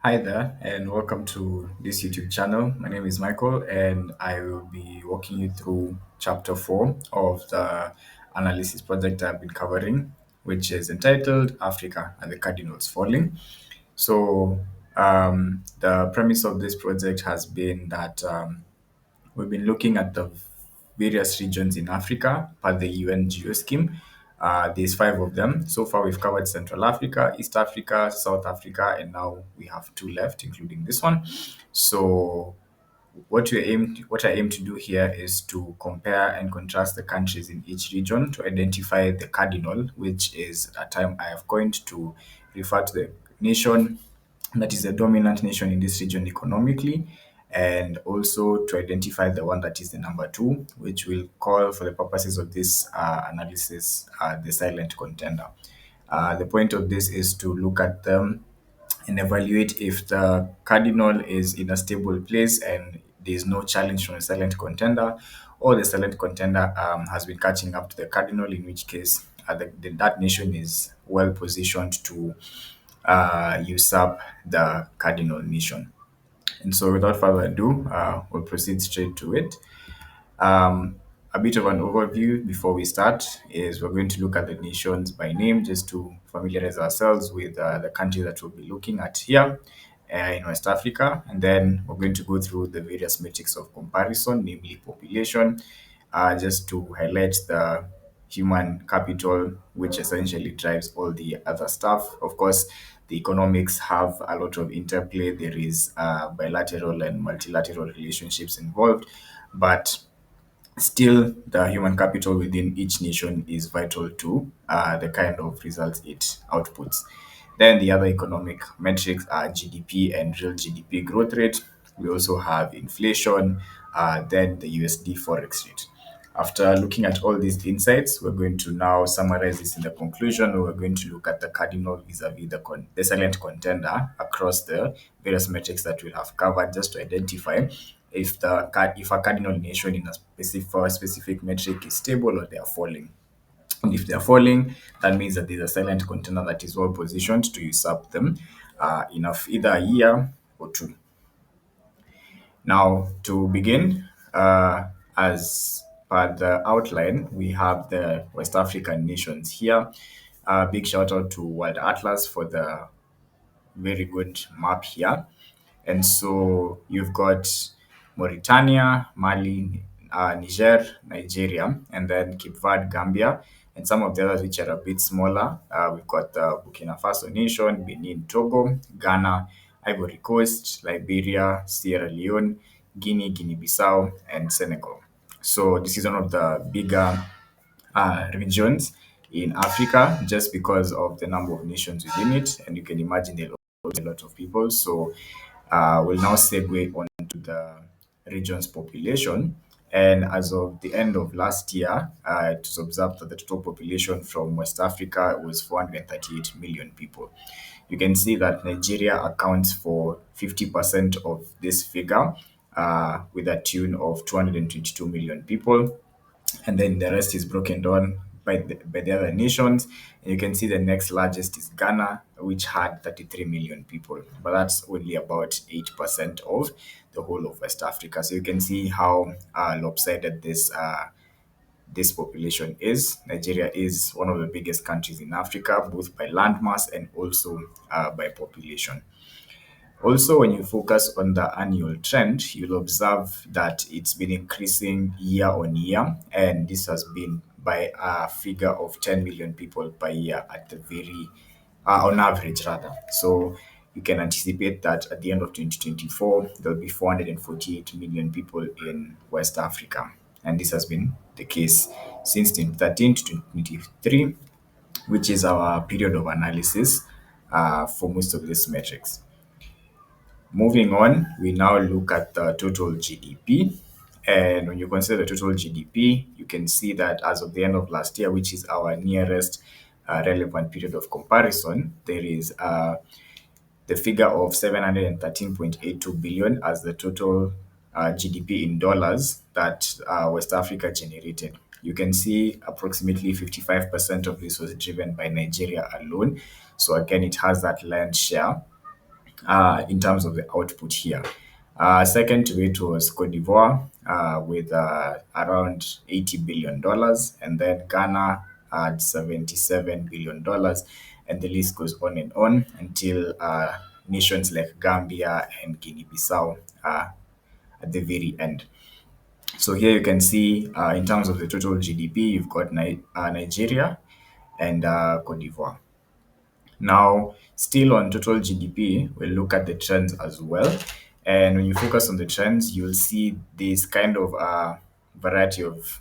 Hi there, and welcome to this YouTube channel. My name is Michael, and I will be walking you through chapter 4 of the analysis project I've been covering, which is entitled Africa and the Cardinals Falling. The premise of this project has been that we've been looking at the various regions in Africa per the UN Geo scheme. There's five of them. So far, we've covered Central Africa, East Africa, South Africa, and now we have two left, including this one. So, what I aim to do here is to compare and contrast the countries in each region to identify the cardinal, which is a term I have coined to refer to the nation that is the dominant nation in this region economically, and also to identify the one that is the number two, which will call for the purposes of this analysis the silent contender. The point of this is to look at them and evaluate if the cardinal is in a stable place and there's no challenge from a silent contender, or the silent contender has been catching up to the cardinal, in which case that nation is well positioned to usurp the cardinal nation. And so, without further ado, we'll proceed straight to it. Um, a bit of an overview before we start is we're going to look at the nations by name just to familiarize ourselves with the country that we'll be looking at here in West Africa. And then we're going to go through the various metrics of comparison, namely population, just to highlight the human capital, which essentially drives all the other stuff. Of course, the economics have a lot of interplay. There is bilateral and multilateral relationships involved, but still, the human capital within each nation is vital to the kind of results it outputs. Then the other economic metrics are GDP and real GDP growth rate. We also have inflation, then the USD forex rate. After looking at all these insights, we're going to now summarize this in the conclusion. We're going to look at the cardinal vis-a-vis the silent contender across the various metrics that we have covered, just to identify if a cardinal nation in a specific for a specific metric is stable or they are falling. And if they are falling, that means that there's a silent contender that is well positioned to usurp them in either a year or two. Now, to begin, as per the outline, we have the West African nations here. Big shout out to World Atlas for the very good map here. And so you've got Mauritania, Mali, Niger, Nigeria, and then Cape Verde, Gambia, and some of the others which are a bit smaller. We've got the Burkina Faso nation, Benin, Togo, Ghana, Ivory Coast, Liberia, Sierra Leone, Guinea, Guinea-Bissau, and Senegal. So this is one of the bigger regions in Africa just because of the number of nations within it, and you can imagine there are a lot of people. So we'll now segue on to the region's population. And as of the end of last year, it was observed that the total population from West Africa was 438 million people. You can see that Nigeria accounts for 50% of this figure, with a tune of 222 million people, and then the rest is broken down by the other nations. And you can see the next largest is Ghana, which had 33 million people, but that's only about 8% of the whole of West Africa. So you can see how lopsided this population is. Nigeria is one of the biggest countries in Africa, both by landmass and also by population. Also, when you focus on the annual trend, you'll observe that it's been increasing year on year, and this has been by a figure of 10 million people per year at the on average rather. So you can anticipate that at the end of 2024, there'll be 448 million people in West Africa. And this has been the case since 2013 to 2023, which is our period of analysis for most of these metrics. Moving on, we now look at the total GDP. And when you consider the total GDP, you can see that as of the end of last year, which is our nearest relevant period of comparison, there is the figure of 713.82 billion as the total GDP in dollars that West Africa generated. You can see approximately 55% of this was driven by Nigeria alone. So again, it has that lion's share in terms of the output here. Second to it was Cote d'Ivoire with around $80 billion, and then Ghana at $77 billion, and the list goes on and on until nations like Gambia and Guinea-Bissau at the very end. So here you can see in terms of the total GDP, you've got Nigeria and Cote d'Ivoire. Now, still on total GDP, we'll look at the trends as well. And when you focus on the trends, you'll see this kind of variety of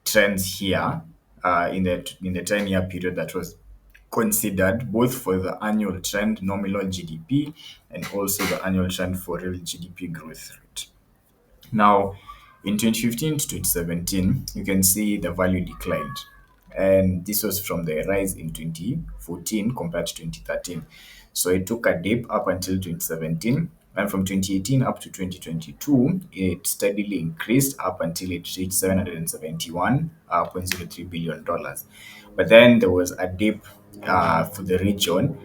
trends here in the 10-year period that was considered, both for the annual trend, nominal GDP, and also the annual trend for real GDP growth rate. Now, in 2015 to 2017, you can see the value declined. And this was from the rise in 2014 compared to 2013. So it took a dip up until 2017. And from 2018 up to 2022, it steadily increased up until it reached $771.03 billion. But then there was a dip for the region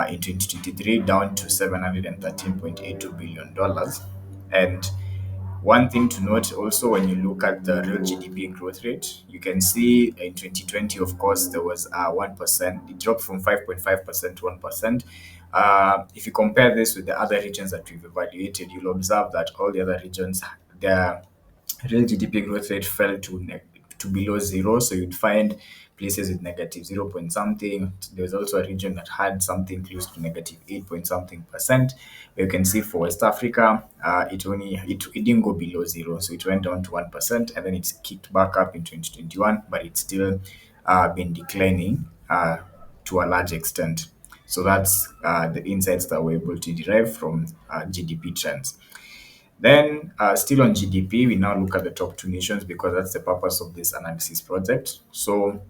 in 2023 down to $713.82 billion. And one thing to note also when you look at the real GDP growth rate, you can see in 2020, of course, there was 1%. It dropped from 5.5% to 1%. If you compare this with the other regions that we've evaluated, you'll observe that all the other regions, their real GDP growth rate fell to below zero. So you'd find places with negative 0 point something. There's also a region that had something close to negative 8 point something percent. You can see for West Africa, it didn't go below zero, so it went down to 1%, and then it's kicked back up in 2021, but it's still been declining to a large extent. So that's the insights that we're able to derive from GDP trends. Then, still on GDP, we now look at the top two nations because that's the purpose of this analysis project. So,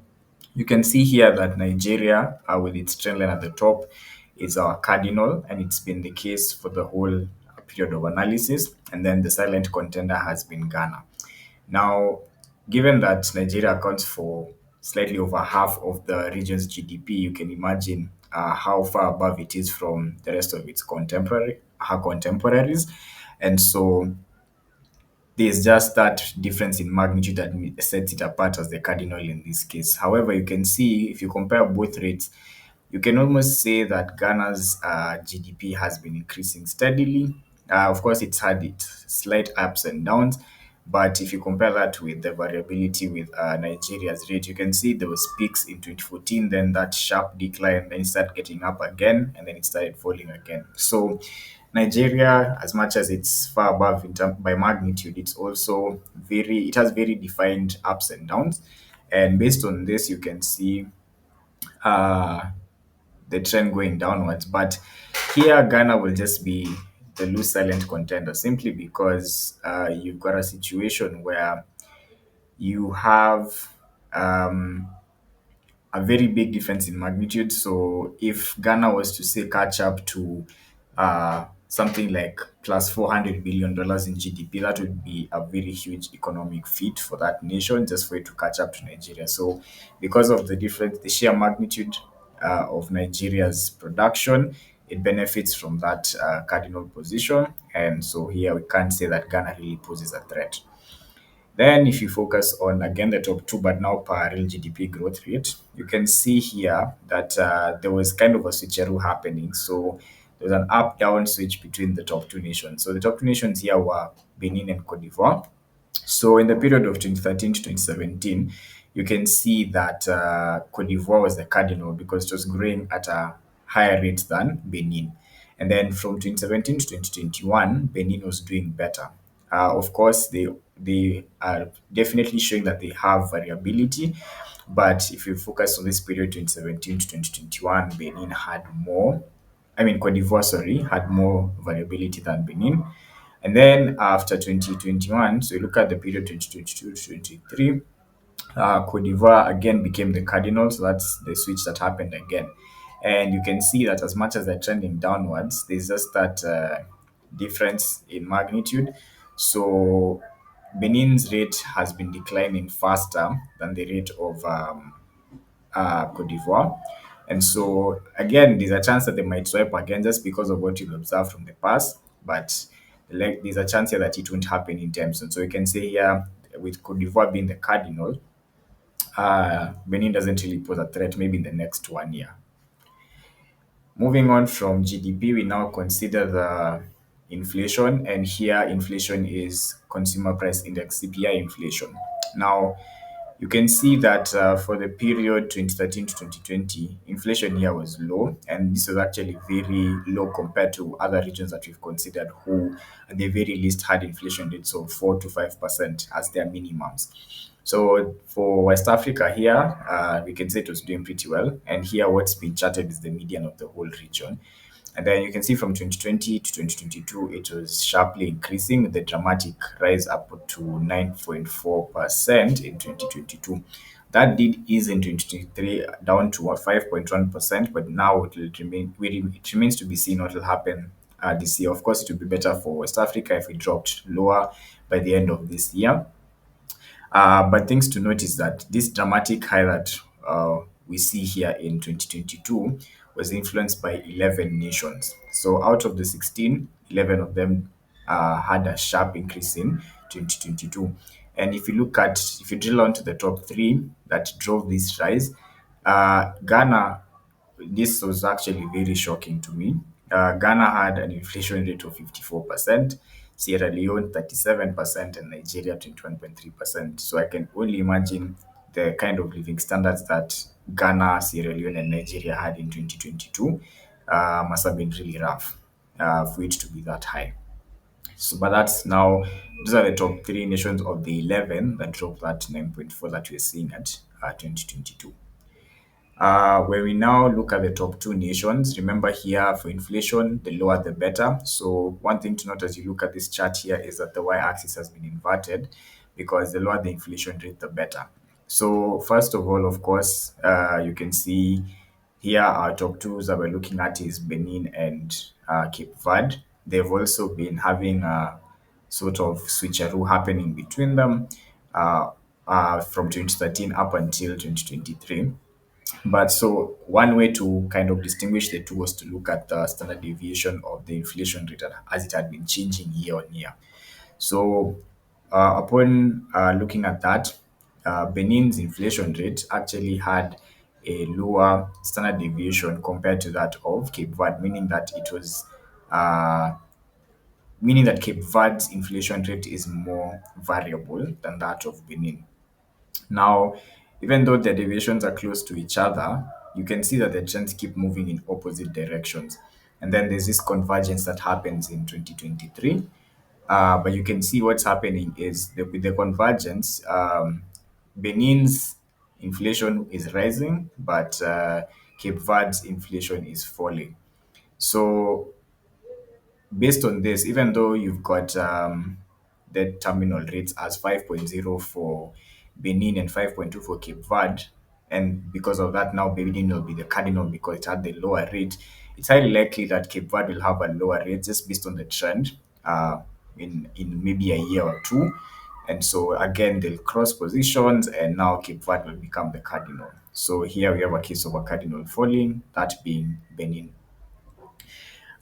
you can see here that Nigeria, with its trend line at the top, is our cardinal, and it's been the case for the whole period of analysis. And then the silent contender has been Ghana. Now, given that Nigeria accounts for slightly over half of the region's GDP, you can imagine how far above it is from the rest of her contemporaries. And so there's just that difference in magnitude that sets it apart as the cardinal in this case. However, you can see if you compare both rates, you can almost say that Ghana's GDP has been increasing steadily. Of course, it's had its slight ups and downs, but if you compare that with the variability with Nigeria's rate, you can see there was peaks in 2014, then that sharp decline, then it started getting up again, and then it started falling again. So Nigeria, as much as it's far above in term by magnitude, it has very defined ups and downs. And based on this, you can see uh, the trend going downwards. But here, Ghana will just be the loose silent contender simply because you've got a situation where you have a very big difference in magnitude. So if Ghana was to say catch up to something like plus $400 billion in GDP, that would be a very huge economic feat for that nation just for it to catch up to Nigeria. So because of the sheer magnitude of Nigeria's production, it benefits from that cardinal position. And so here we can't say that Ghana really poses a threat. Then, if you focus on again the top two, but now per real GDP growth rate, you can see here that there was kind of a switcheroo happening. So there was an up down switch between the top two nations. So the top two nations here were Benin and Cote d'Ivoire. So in the period of 2013 to 2017, you can see that Cote d'Ivoire was the cardinal because it was growing at a higher rate than Benin. And then from 2017 to 2021, Benin was doing better. Of course, they are definitely showing that they have variability, but if you focus on this period 2017 to 2021, Benin had more. I mean, Cote d'Ivoire, sorry, had more variability than Benin. And then after 2021, so you look at the period 2022 to 23, Cote d'Ivoire again became the cardinal, so that's the switch that happened again. And you can see that as much as they're trending downwards, there's just that difference in magnitude. So Benin's rate has been declining faster than the rate of Cote d'Ivoire. And so again, there's a chance that they might swipe again just because of what you've observed from the past, but like there's a chance here that it won't happen in time soon. So you can say here with Cote d'Ivoire being the cardinal, Benin doesn't really pose a threat maybe in the next 1 year. Moving on from GDP, we now consider the inflation, and here inflation is consumer price index (CPI) inflation. Now, you can see that for the period 2013 to 2020, inflation here was low, and this was actually very low compared to other regions that we've considered, who at the very least had inflation rates of 4 to 5% as their minimums. So for West Africa here, we can say it was doing pretty well. And here, what's been charted is the median of the whole region. And then you can see from 2020 to 2022, it was sharply increasing, with the dramatic rise up to 9.4% in 2022. That did ease in 2023 down to 5.1%, but now it will remain. It remains to be seen what will happen this year. Of course, it would be better for West Africa if it dropped lower by the end of this year. But things to note is that this dramatic high that we see here in 2022 was influenced by 11 nations. So out of the 16, 11 of them had a sharp increase in 2022. And if you drill onto the top three that drove this rise, Ghana, this was actually very shocking to me. Ghana had an inflation rate of 54%, Sierra Leone 37%, and Nigeria 21.3%. So I can only imagine the kind of living standards that Ghana, Sierra Leone, and Nigeria had in 2022 must have been really rough for it to be that high. So, but that's now, those are the top three nations of the 11 that drove that 9.4 that we're seeing at 2022. When we now look at the top two nations, remember here for inflation, the lower the better. So one thing to note as you look at this chart here is that the y-axis has been inverted because the lower the inflation rate, the better. So first of all, of course, you can see here our top twos that we're looking at is Benin and Cape Verde. They've also been having a sort of switcheroo happening between them from 2013 up until 2023. But so one way to kind of distinguish the two was to look at the standard deviation of the inflation rate as it had been changing year on year. So upon looking at that, Benin's inflation rate actually had a lower standard deviation compared to that of Cape Verde, uh, meaning that Cape Verde's inflation rate is more variable than that of Benin. Now, even though the deviations are close to each other, you can see that the trends keep moving in opposite directions. And then there's this convergence that happens in 2023. But you can see what's happening is with the convergence, Benin's inflation is rising, but Cape Verde's inflation is falling. So based on this, even though you've got the terminal rates as 5.0 for Benin and 5.2 for Cape Verde, and because of that, now Benin will be the cardinal because it had the lower rate, it's highly likely that Cape Verde will have a lower rate just based on the trend in maybe a year or two. And so again, they'll cross positions, and now Cape Verde will become the cardinal. So here we have a case of a cardinal falling, that being Benin.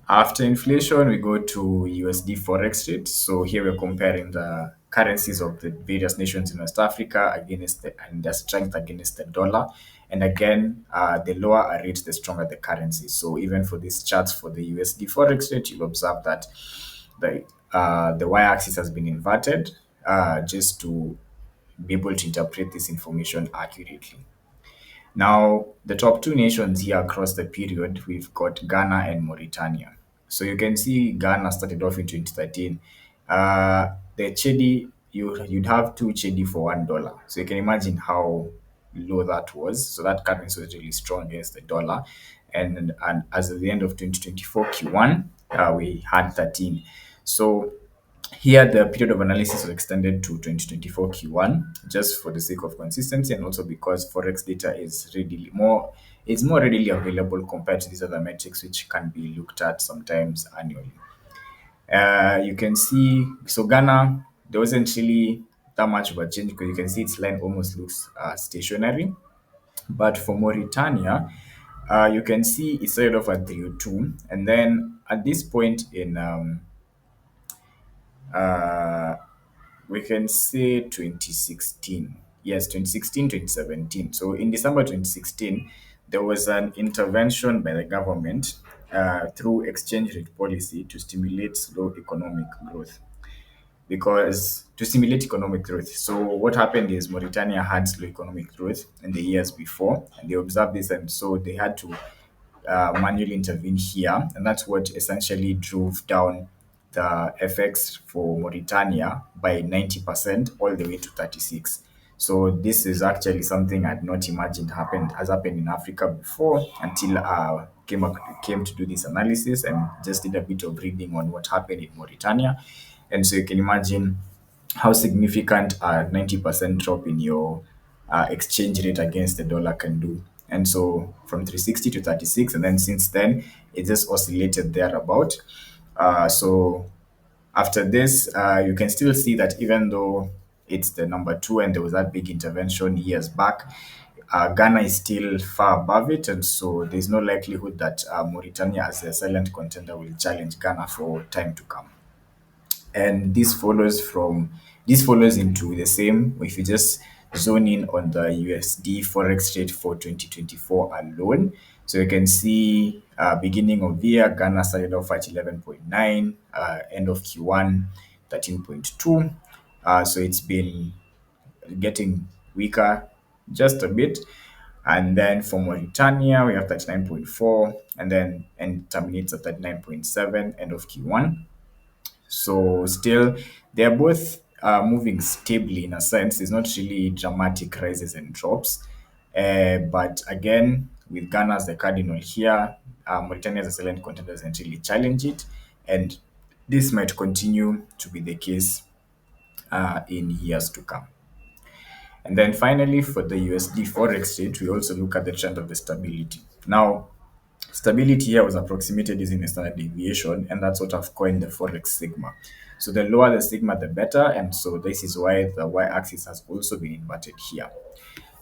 After inflation, we go to USD forex rate. So here we're comparing the currencies of the various nations in West Africa and their strength against the dollar. And again, the lower a rate, the stronger the currency. So even for these charts for the USD forex rate, you'll observe that the y-axis has been inverted just to be able to interpret this information accurately. Now, the top two nations here across the period, we've got Ghana and Mauritania. So you can see Ghana started off in 2013. The Chedi, you'd have two Chedi for $1. So you can imagine how low that was. So that currency was really strong against the dollar. And as of the end of 2024 Q1, we had 13. So here, the period of analysis was extended to 2024 Q1 just for the sake of consistency, and also because forex data is more readily available compared to these other metrics, which can be looked at sometimes annually. You can see, so Ghana, there wasn't really that much of a change because you can see its line almost looks stationary. But for Mauritania, You can see it started off at 302, and then at this point in uh, we can say 2016. Yes, 2016, 2017. So in December 2016, there was an intervention by the government through exchange rate policy to stimulate slow economic growth. Because to stimulate economic growth. So what happened is Mauritania had slow economic growth in the years before, and they observed this, and so they had to manually intervene here, and that's what essentially drove down the FX for Mauritania by 90% all the way to 36. So this is actually something I'd not imagined happened has happened in Africa before until came to do this analysis and just did a bit of reading on what happened in Mauritania. And so you can imagine how significant a 90% drop in your exchange rate against the dollar can do. And so from 360 to 36, and then since then, it just oscillated thereabout. So after this, you can still see that even though it's the number two and there was that big intervention years back, Ghana is still far above it, and so there's no likelihood that Mauritania, as a silent contender, will challenge Ghana for time to come. And this follows into the same. If you just zone in on the USD forex rate for 2024 alone, so you can see beginning of the year Ghana started off at 11.9, end of Q1 13.2. So it's been getting weaker just a bit. And then for Mauritania, we have 39.4, and then and terminates at 39.7 end of Q1. So still, they're both moving stably in a sense. There's not really dramatic rises and drops. But again, with Ghana as the cardinal here, Mauritania as a silent contender doesn't really challenge it. And this might continue to be the case in years to come. And then finally, for the USD forex rate, we also look at the trend of the stability. Now, stability here was approximated using a standard deviation, and that's what I've coined the forex sigma. So the lower the sigma, the better, and so this is why the y-axis has also been inverted here.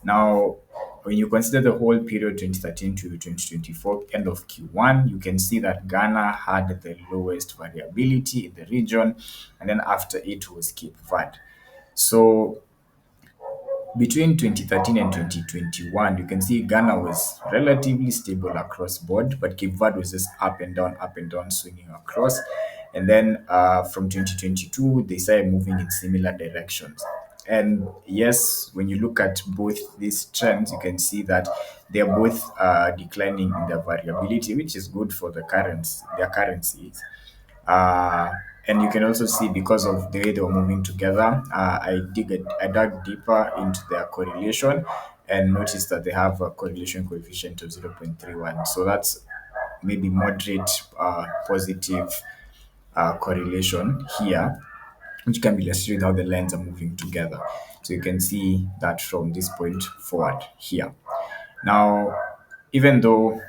Now, when you consider the whole period 2013 to 2024, end of Q1, you can see that Ghana had the lowest variability in the region, and then after it was Cape Verde. So between 2013 and 2021, you can see Ghana was relatively stable across board, but Cape Verde was just up and down, swinging across. And then from 2022, they started moving in similar directions. And yes, when you look at both these trends, you can see that they're both declining in their variability, which is good for their currencies. Uh, and you can also see because of the way they were moving together, I dug deeper into their correlation and noticed that they have a correlation coefficient of 0.31. So that's maybe moderate positive correlation here, which can be illustrated how the lines are moving together. So you can see that from this point forward here. Now, even though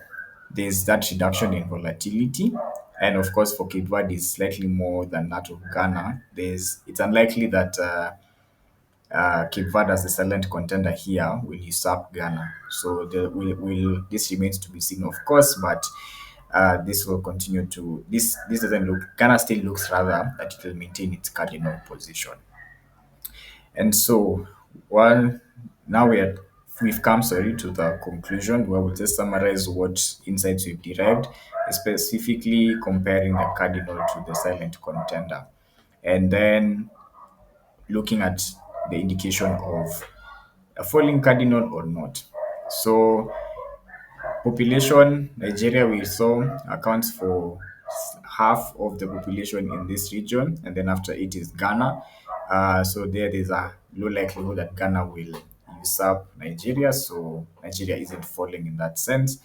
there's that reduction in volatility, and of course for Cape Verde is slightly more than that of Ghana, it's unlikely that Cape Verde as a silent contender here will usurp Ghana. So this remains to be seen, of course, but this will continue to this doesn't look Ghana still looks rather that it will maintain its cardinal position. And so, well, now we've come to the conclusion where we'll just summarize what insights we've derived, specifically comparing the cardinal to the silent contender, and then looking at the indication of a falling cardinal or not. So population, Nigeria we saw accounts for half of the population in this region, and then after it is Ghana. So there's a low likelihood that Ghana will usurp Nigeria, so Nigeria isn't falling in that sense.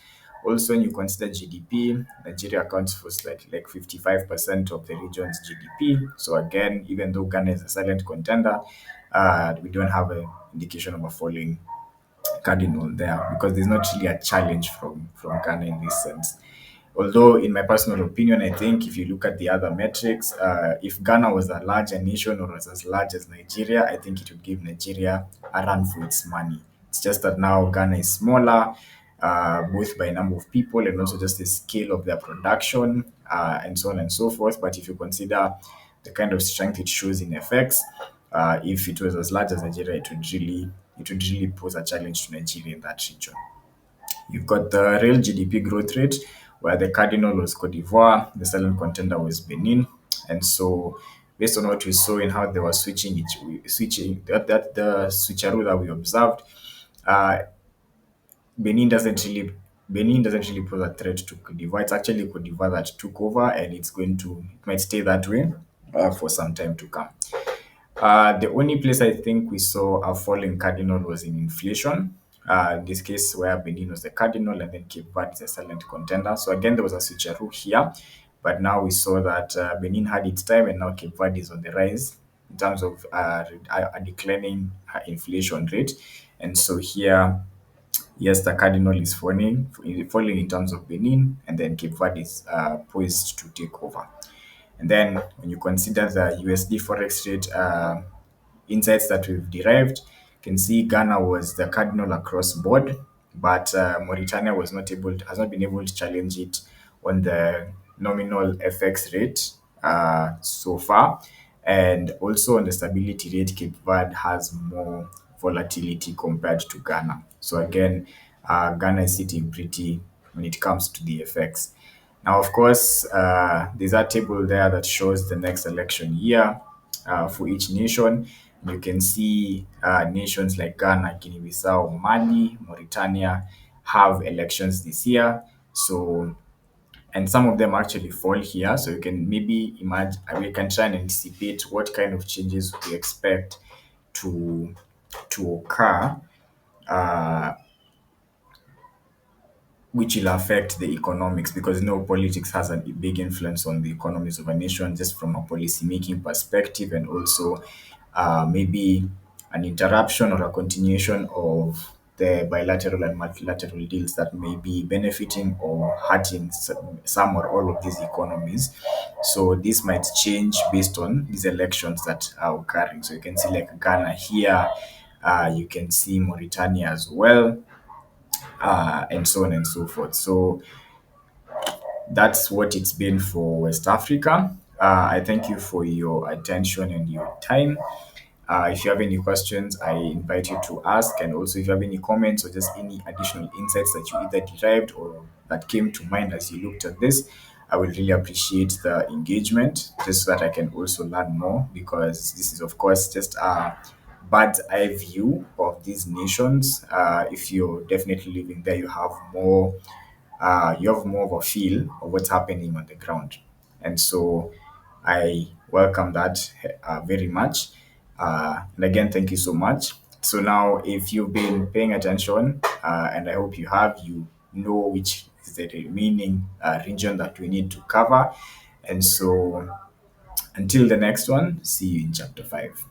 Also, when you consider GDP, Nigeria accounts for slightly like 55% of the region's GDP. So again, even though Ghana is a silent contender, we don't have an indication of a falling cardinal there because there's not really a challenge from Ghana in this sense. Although, in my personal opinion, I think if you look at the other metrics, if Ghana was a larger nation or was as large as Nigeria, I think it would give Nigeria a run for its money. It's just that now Ghana is smaller, both by number of people and also just the scale of their production, and so on and so forth. But if you consider the kind of strength it shows in FX, if it was as large as Nigeria, it would really pose a challenge to Nigeria in that region. You've got the real GDP growth rate, where the cardinal was Cote d'Ivoire, the silent contender was Benin. And so, based on what we saw in how they were switching that the switcheroo that we observed, uh, Benin doesn't really Benin doesn't really pose a threat to Cote d'Ivoire. It's actually Cote d'Ivoire that took over, and it might stay that way for some time to come. The only place I think we saw a fall in cardinal was in inflation. In this case, where Benin was the cardinal and then Cape Verde is a silent contender. So again, there was a switcheroo here, but now we saw that Benin had its time, and now Cape Verde is on the rise in terms of a declining inflation rate. And so here, yes, the cardinal is falling in terms of Benin, and then Cape Verde is poised to take over. And then when you consider the USD forex rate insights that we've derived, you can see Ghana was the cardinal across board, but Mauritania has not been able to challenge it on the nominal FX rate so far, and also on the stability rate, Cape Verde has more volatility compared to Ghana. So again, Ghana is sitting pretty when it comes to the FX. Now, of course, there's a table there that shows the next election year for each nation. You can see nations like Ghana, Guinea-Bissau, Mali, Mauritania have elections this year. So, and some of them actually fall here. So you can maybe imagine, we can try and anticipate what kind of changes we expect to occur, uh, which will affect the economics, because politics has a big influence on the economies of a nation, just from a policy making perspective, and also maybe an interruption or a continuation of the bilateral and multilateral deals that may be benefiting or hurting some or all of these economies. So this might change based on these elections that are occurring. So you can see like Ghana here, you can see Mauritania as well, and so on and so forth. So that's what it's been for West Africa. I thank you for your attention and your time. If you have any questions, I invite you to ask. And also, if you have any comments or just any additional insights that you either derived or that came to mind as you looked at this, I will really appreciate the engagement, just so that I can also learn more, because this is, of course, just a bird's eye view of these nations. If you're definitely living there, you have more of a feel of what's happening on the ground. And so I welcome that very much. And again, thank you so much. So now, if you've been paying attention, and I hope you have, you know which is the remaining region that we need to cover. And so until the next one, see you in chapter 5.